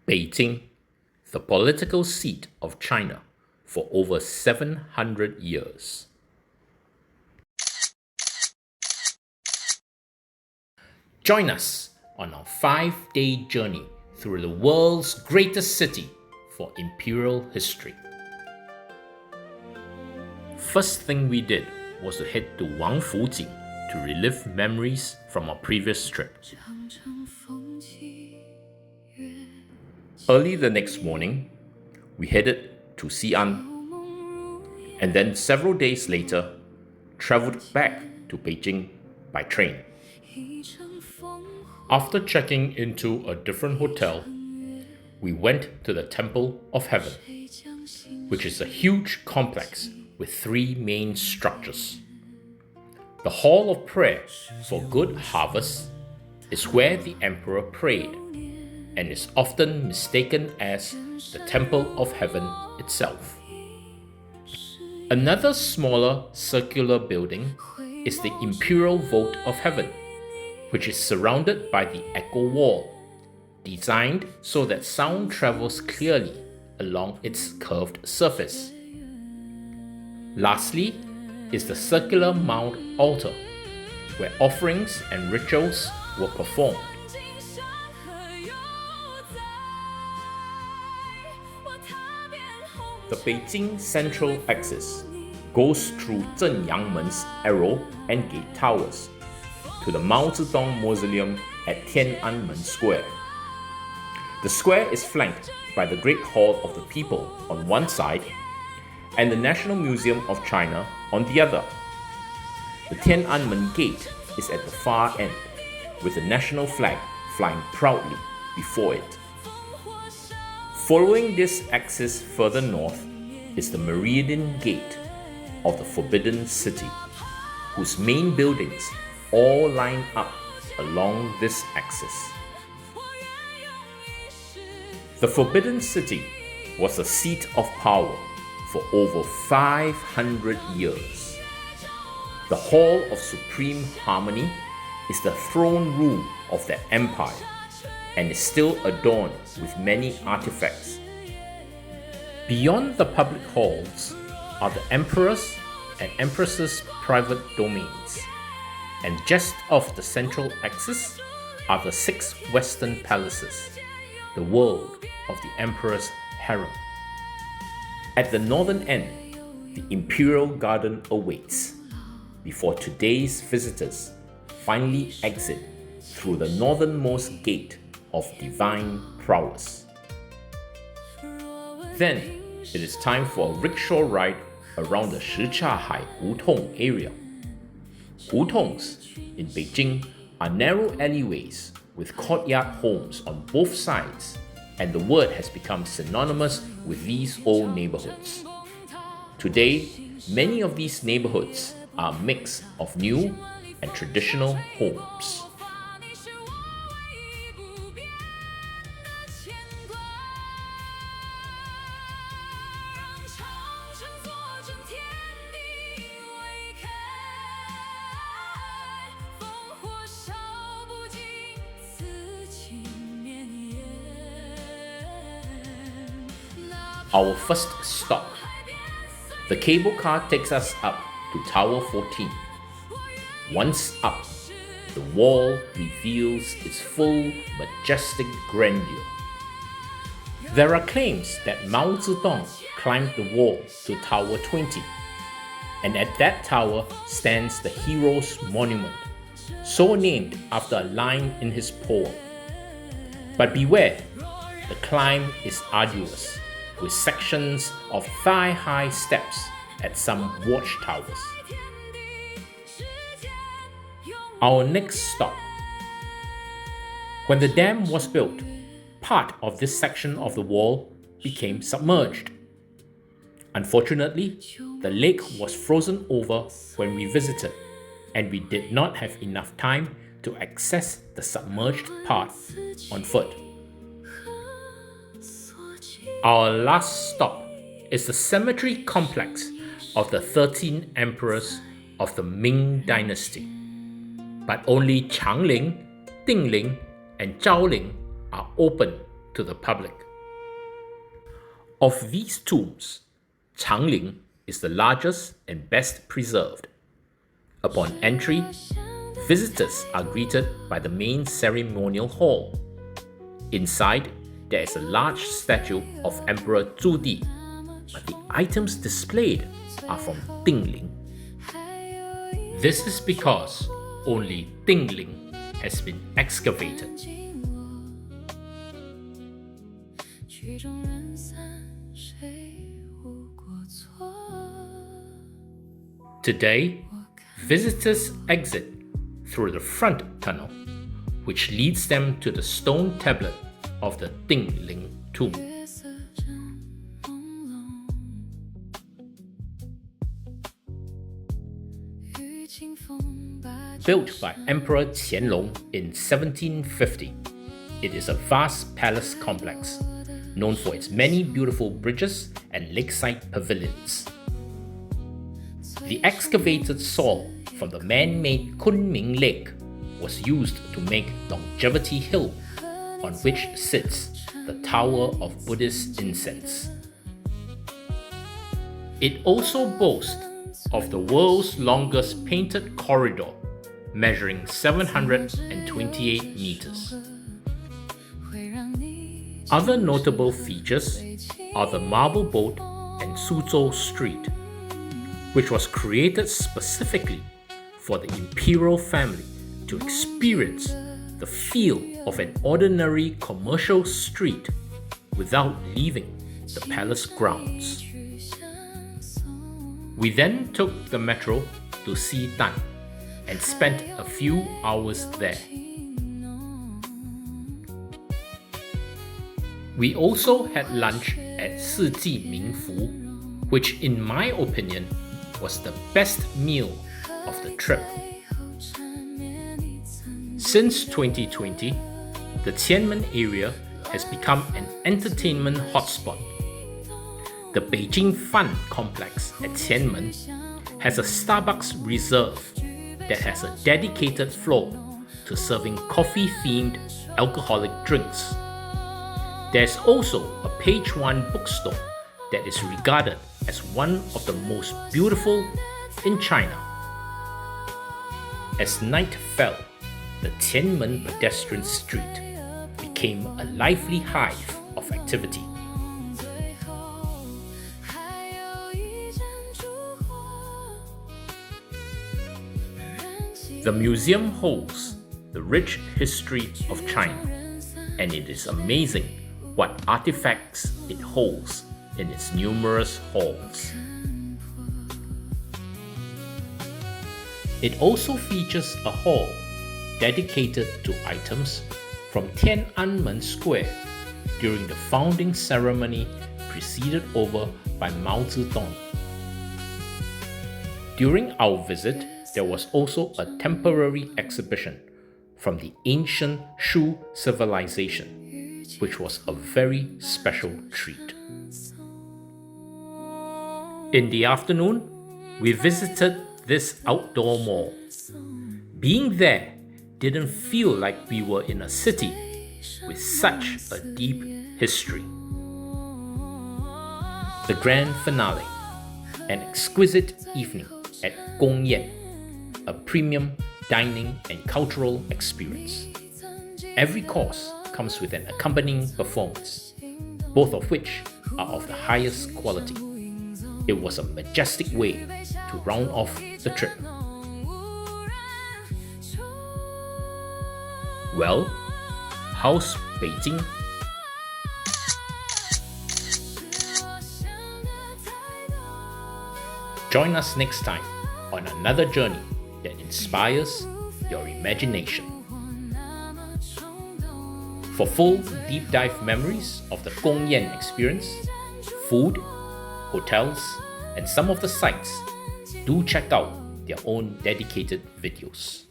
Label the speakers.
Speaker 1: Beijing, the political seat of China for over 700 years. Join us on our 5-day journey through the world's greatest city for Imperial history. First thing we did was to head to Wangfujing to relive memories from our previous trip. Early the next morning, we headed to Xi'an, and then several days later, traveled back to Beijing by train. After checking into a different hotel, we went to the Temple of Heaven, which is a huge complex with 3 main structures. The Hall of Prayer for Good Harvest is where the emperor prayed and is often mistaken as the Temple of Heaven itself. Another smaller circular building is the Imperial Vault of Heaven, which is surrounded by the echo wall, designed so that sound travels clearly along its curved surface. Lastly is the circular mound altar, where offerings and rituals were performed. The Beijing Central Axis goes through Zhenyangmen's Arrow and Gate Towers to the Mao Zedong Mausoleum at Tiananmen Square. The square is flanked by the Great Hall of the People on one side and the National Museum of China on the other. The Tiananmen Gate is at the far end, with the national flag flying proudly before it. Following this axis further north is the Meridian Gate of the Forbidden City, whose main buildings all line up along this axis. The Forbidden City was a seat of power for over 500 years. The Hall of Supreme Harmony is the throne room of that empire and is still adorned with many artifacts. Beyond the public halls are the emperor's and empress's private domains, and just off the central axis are the 6 western palaces, the world of the emperor's harem. At the northern end, the Imperial Garden awaits, before today's visitors finally exit through the northernmost gate of divine prowess. Then, it is time for a rickshaw ride around the Shichahai Hutong area. Hutongs in Beijing are narrow alleyways with courtyard homes on both sides, and the word has become synonymous with these old neighborhoods. Today, many of these neighborhoods are a mix of new and traditional homes. Our first stop. The cable car takes us up to Tower 14. Once up, the wall reveals its full, majestic grandeur. There are claims that Mao Zedong climbed the wall to Tower 20, and at that tower stands the Hero's Monument, so named after a line in his poem. But beware, the climb is arduous, with sections of thigh-high steps at some watchtowers. Our next stop. When the dam was built, part of this section of the wall became submerged. Unfortunately, the lake was frozen over when we visited, and we did not have enough time to access the submerged part on foot. Our last stop is the cemetery complex of the 13 emperors of the Ming Dynasty. But only Changling, Dingling, and Zhaoling are open to the public. Of these tombs, Changling is the largest and best preserved. Upon entry, visitors are greeted by the main ceremonial hall. Inside, there is a large statue of Emperor Zhu Di, but the items displayed are from Dingling. This is because only Dingling has been excavated. Today, visitors exit through the front tunnel, which leads them to the stone tablet of the Dingling tomb. Built by Emperor Qianlong in 1750, it is a vast palace complex, known for its many beautiful bridges and lakeside pavilions. The excavated soil from the man-made Kunming Lake was used to make Longevity Hill, on which sits the Tower of Buddhist Incense. It also boasts of the world's longest painted corridor, measuring 728 meters. Other notable features are the Marble Boat and Suzhou Street, which was created specifically for the Imperial family to experience the feel of an ordinary commercial street without leaving the palace grounds. We then took the metro to Xidan and spent a few hours there. We also had lunch at Siji Mingfu, which in my opinion was the best meal of the trip. Since 2020, the Tianmen area has become an entertainment hotspot. The Beijing Fun Complex at Tianmen has a Starbucks Reserve that has a dedicated floor to serving coffee-themed alcoholic drinks. There's also a Page One bookstore that is regarded as one of the most beautiful in China. As night fell, the Tianmen pedestrian street became a lively hive of activity. The museum holds the rich history of China, and it is amazing what artifacts it holds in its numerous halls. It also features a hall dedicated to items from Tiananmen Square during the founding ceremony presided over by Mao Zedong. During our visit, there was also a temporary exhibition from the ancient Shu civilization, which was a very special treat. In the afternoon, we visited this outdoor mall. Being there didn't feel like we were in a city with such a deep history. The grand finale, an exquisite evening at Gongyan, a premium dining and cultural experience. Every course comes with an accompanying performance, both of which are of the highest quality. It was a majestic way to round off the trip. Well, how's Beijing? Join us next time on another journey that inspires your imagination. For full deep dive memories of the Gongyan experience, food, hotels, and some of the sites, do check out their own dedicated videos.